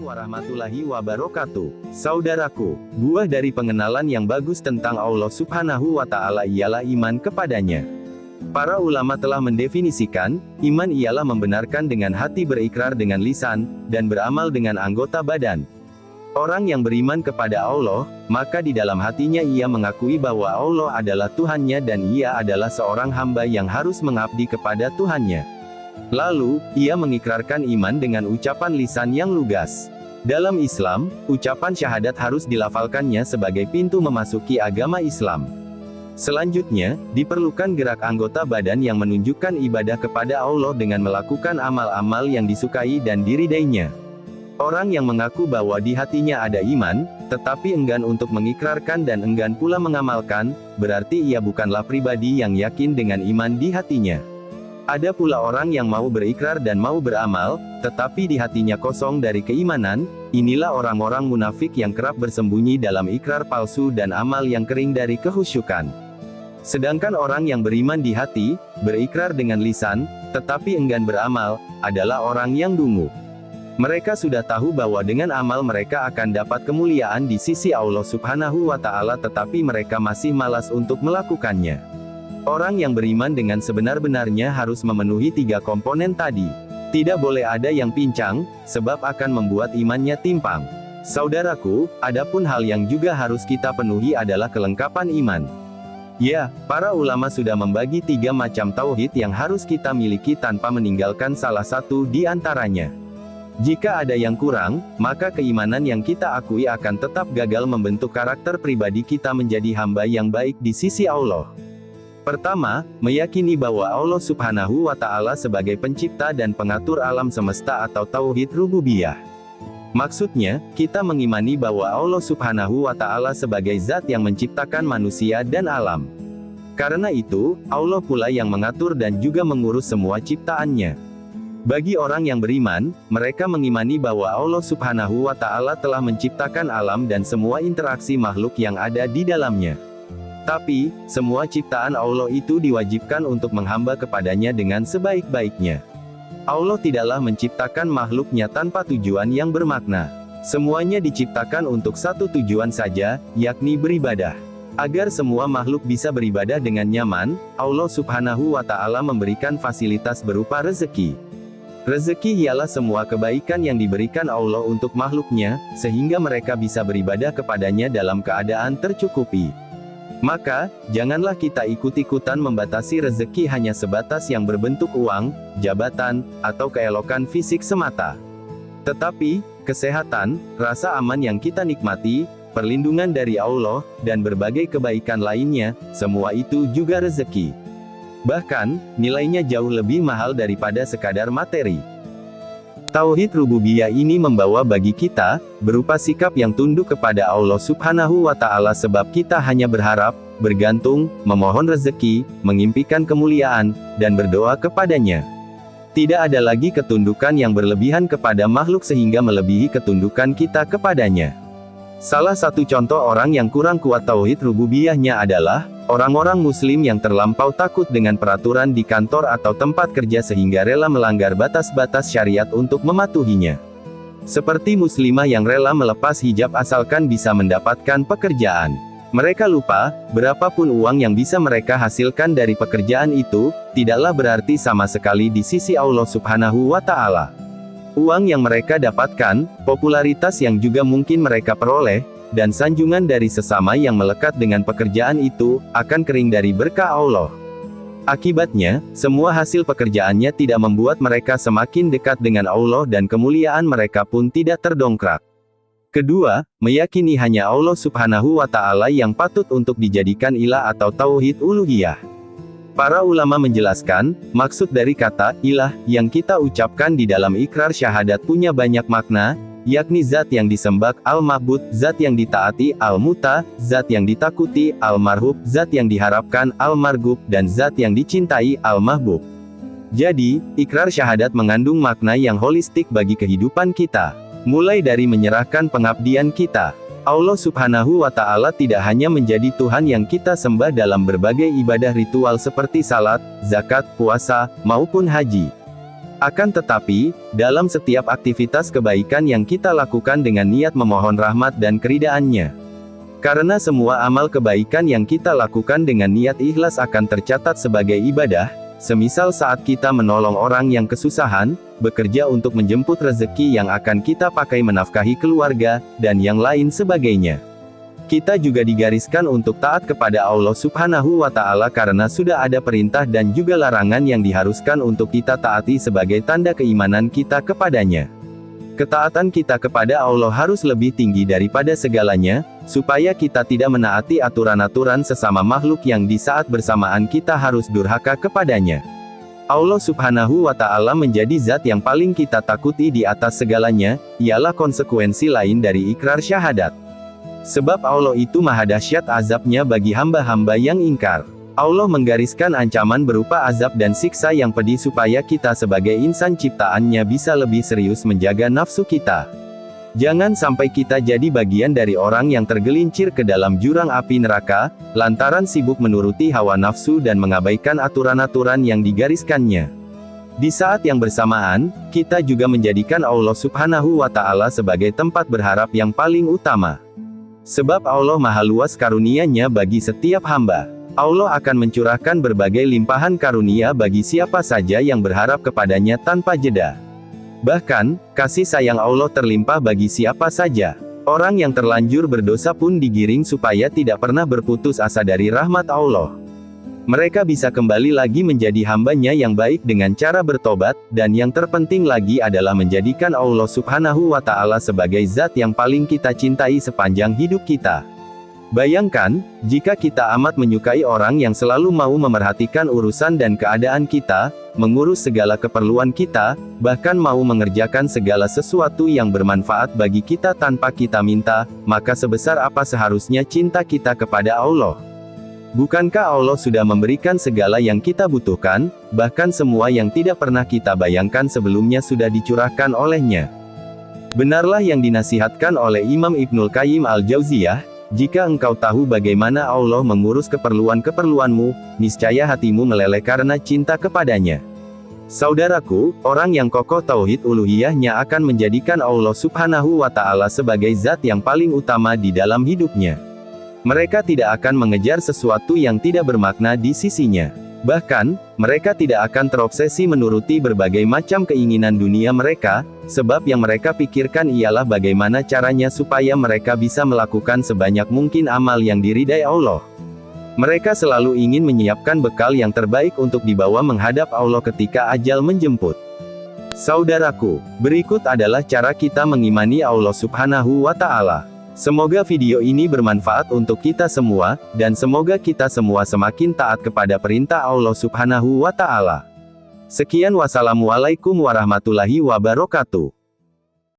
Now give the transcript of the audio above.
warahmatullahi wabarakatuh. Saudaraku, buah dari pengenalan yang bagus tentang Allah Subhanahu wa Ta'ala ialah iman kepadanya. Para ulama telah mendefinisikan, iman ialah membenarkan dengan hati, berikrar dengan lisan, dan beramal dengan anggota badan. Orang yang beriman kepada Allah, maka di dalam hatinya ia mengakui bahwa Allah adalah Tuhannya dan ia adalah seorang hamba yang harus mengabdi kepada Tuhannya. Lalu, ia mengikrarkan iman dengan ucapan lisan yang lugas. Dalam Islam, ucapan syahadat harus dilafalkannya sebagai pintu memasuki agama Islam. Selanjutnya, diperlukan gerak anggota badan yang menunjukkan ibadah kepada Allah dengan melakukan amal-amal yang disukai dan diridainya. Orang yang mengaku bahwa di hatinya ada iman, tetapi enggan untuk mengikrarkan dan enggan pula mengamalkan, berarti ia bukanlah pribadi yang yakin dengan iman di hatinya. Ada pula orang yang mau berikrar dan mau beramal, tetapi di hatinya kosong dari keimanan. Inilah orang-orang munafik yang kerap bersembunyi dalam ikrar palsu dan amal yang kering dari kehusyukan. Sedangkan orang yang beriman di hati, berikrar dengan lisan, tetapi enggan beramal, adalah orang yang dungu. Mereka sudah tahu bahwa dengan amal mereka akan dapat kemuliaan di sisi Allah Subhanahu wa Ta'ala, tetapi mereka masih malas untuk melakukannya. Orang yang beriman dengan sebenar-benarnya harus memenuhi 3 komponen tadi. Tidak boleh ada yang pincang, sebab akan membuat imannya timpang. Saudaraku, adapun hal yang juga harus kita penuhi adalah kelengkapan iman. Ya, para ulama sudah membagi 3 macam tauhid yang harus kita miliki tanpa meninggalkan salah satu di antaranya. Jika ada yang kurang, maka keimanan yang kita akui akan tetap gagal membentuk karakter pribadi kita menjadi hamba yang baik di sisi Allah. Pertama, meyakini bahwa Allah Subhanahu wa Ta'ala sebagai pencipta dan pengatur alam semesta atau tauhid rububiyah. Maksudnya, kita mengimani bahwa Allah Subhanahu wa Ta'ala sebagai zat yang menciptakan manusia dan alam. Karena itu, Allah pula yang mengatur dan juga mengurus semua ciptaannya. Bagi orang yang beriman, mereka mengimani bahwa Allah Subhanahu wa Ta'ala telah menciptakan alam dan semua interaksi makhluk yang ada di dalamnya. Tapi, semua ciptaan Allah itu diwajibkan untuk menghamba kepadanya dengan sebaik-baiknya. Allah tidaklah menciptakan makhluknya tanpa tujuan yang bermakna. Semuanya diciptakan untuk satu tujuan saja, yakni beribadah. Agar semua makhluk bisa beribadah dengan nyaman, Allah Subhanahu wa Ta'ala memberikan fasilitas berupa rezeki. Rezeki ialah semua kebaikan yang diberikan Allah untuk makhluknya, sehingga mereka bisa beribadah kepadanya dalam keadaan tercukupi. Maka, janganlah kita ikut-ikutan membatasi rezeki hanya sebatas yang berbentuk uang, jabatan, atau keelokan fisik semata. Tetapi, kesehatan, rasa aman yang kita nikmati, perlindungan dari Allah, dan berbagai kebaikan lainnya, semua itu juga rezeki. Bahkan, nilainya jauh lebih mahal daripada sekadar materi. Tauhid rububiyah ini membawa bagi kita, berupa sikap yang tunduk kepada Allah Subhanahu wa Ta'ala sebab kita hanya berharap, bergantung, memohon rezeki, mengimpikan kemuliaan, dan berdoa kepadanya. Tidak ada lagi ketundukan yang berlebihan kepada makhluk sehingga melebihi ketundukan kita kepadanya. Salah satu contoh orang yang kurang kuat tauhid rububiyahnya adalah orang-orang muslim yang terlampau takut dengan peraturan di kantor atau tempat kerja sehingga rela melanggar batas-batas syariat untuk mematuhinya. Seperti muslimah yang rela melepas hijab asalkan bisa mendapatkan pekerjaan. Mereka lupa, berapapun uang yang bisa mereka hasilkan dari pekerjaan itu, tidaklah berarti sama sekali di sisi Allah Subhanahu wa Ta'ala. Uang yang mereka dapatkan, popularitas yang juga mungkin mereka peroleh, dan sanjungan dari sesama yang melekat dengan pekerjaan itu, akan kering dari berkah Allah. Akibatnya, semua hasil pekerjaannya tidak membuat mereka semakin dekat dengan Allah dan kemuliaan mereka pun tidak terdongkrak. Kedua, meyakini hanya Allah Subhanahu wa Ta'ala yang patut untuk dijadikan ilah atau tauhid uluhiyah. Para ulama menjelaskan, maksud dari kata ilah yang kita ucapkan di dalam ikrar syahadat punya banyak makna, yakni zat yang disembah, al-ma'bud, zat yang ditaati, al-muta, zat yang ditakuti, al-marhub, zat yang diharapkan, al-margub, dan zat yang dicintai, al-mahbub. Jadi, ikrar syahadat mengandung makna yang holistik bagi kehidupan kita. Mulai dari menyerahkan pengabdian kita. Allah Subhanahu wa Ta'ala tidak hanya menjadi Tuhan yang kita sembah dalam berbagai ibadah ritual seperti salat, zakat, puasa, maupun haji. Akan tetapi, dalam setiap aktivitas kebaikan yang kita lakukan dengan niat memohon rahmat dan keridaan-Nya. Karena semua amal kebaikan yang kita lakukan dengan niat ikhlas akan tercatat sebagai ibadah, semisal saat kita menolong orang yang kesusahan, bekerja untuk menjemput rezeki yang akan kita pakai menafkahi keluarga, dan yang lain sebagainya. Kita juga digariskan untuk taat kepada Allah Subhanahu wa Ta'ala karena sudah ada perintah dan juga larangan yang diharuskan untuk kita taati sebagai tanda keimanan kita kepadanya. Ketaatan kita kepada Allah harus lebih tinggi daripada segalanya, supaya kita tidak menaati aturan-aturan sesama makhluk yang di saat bersamaan kita harus durhaka kepadanya. Allah Subhanahu wa Ta'ala menjadi zat yang paling kita takuti di atas segalanya, ialah konsekuensi lain dari ikrar syahadat. Sebab Allah itu maha dahsyat azabnya bagi hamba-hamba yang ingkar. Allah menggariskan ancaman berupa azab dan siksa yang pedih supaya kita sebagai insan ciptaannya bisa lebih serius menjaga nafsu kita. Jangan sampai kita jadi bagian dari orang yang tergelincir ke dalam jurang api neraka, lantaran sibuk menuruti hawa nafsu dan mengabaikan aturan-aturan yang digariskannya. Di saat yang bersamaan, kita juga menjadikan Allah Subhanahu wa Ta'ala sebagai tempat berharap yang paling utama. Sebab Allah maha luas karunia-Nya bagi setiap hamba. Allah akan mencurahkan berbagai limpahan karunia bagi siapa saja yang berharap kepadanya tanpa jeda. Bahkan, kasih sayang Allah terlimpah bagi siapa saja. Orang yang terlanjur berdosa pun digiring supaya tidak pernah berputus asa dari rahmat Allah. Mereka bisa kembali lagi menjadi hamba-Nya yang baik dengan cara bertobat, dan yang terpenting lagi adalah menjadikan Allah Subhanahu wa Ta'ala sebagai zat yang paling kita cintai sepanjang hidup kita. Bayangkan, jika kita amat menyukai orang yang selalu mau memerhatikan urusan dan keadaan kita, mengurus segala keperluan kita, bahkan mau mengerjakan segala sesuatu yang bermanfaat bagi kita tanpa kita minta, maka sebesar apa seharusnya cinta kita kepada Allah? Bukankah Allah sudah memberikan segala yang kita butuhkan, bahkan semua yang tidak pernah kita bayangkan sebelumnya sudah dicurahkan oleh-Nya? Benarlah yang dinasihatkan oleh Imam Ibnul Qayyim Al-Jauziyah, jika engkau tahu bagaimana Allah mengurus keperluan-keperluanmu, niscaya hatimu meleleh karena cinta kepadanya. Saudaraku, orang yang kokoh tauhid uluhiyahnya akan menjadikan Allah Subhanahu wa Ta'ala sebagai zat yang paling utama di dalam hidupnya. Mereka tidak akan mengejar sesuatu yang tidak bermakna di sisinya. Bahkan, mereka tidak akan terobsesi menuruti berbagai macam keinginan dunia mereka, sebab yang mereka pikirkan ialah bagaimana caranya supaya mereka bisa melakukan sebanyak mungkin amal yang diridai Allah. Mereka selalu ingin menyiapkan bekal yang terbaik untuk dibawa menghadap Allah ketika ajal menjemput. Saudaraku, berikut adalah cara kita mengimani Allah Subhanahu wa Ta'ala. Semoga video ini bermanfaat untuk kita semua, dan semoga kita semua semakin taat kepada perintah Allah Subhanahu wa Ta'ala. Sekian, wassalamualaikum warahmatullahi wabarakatuh.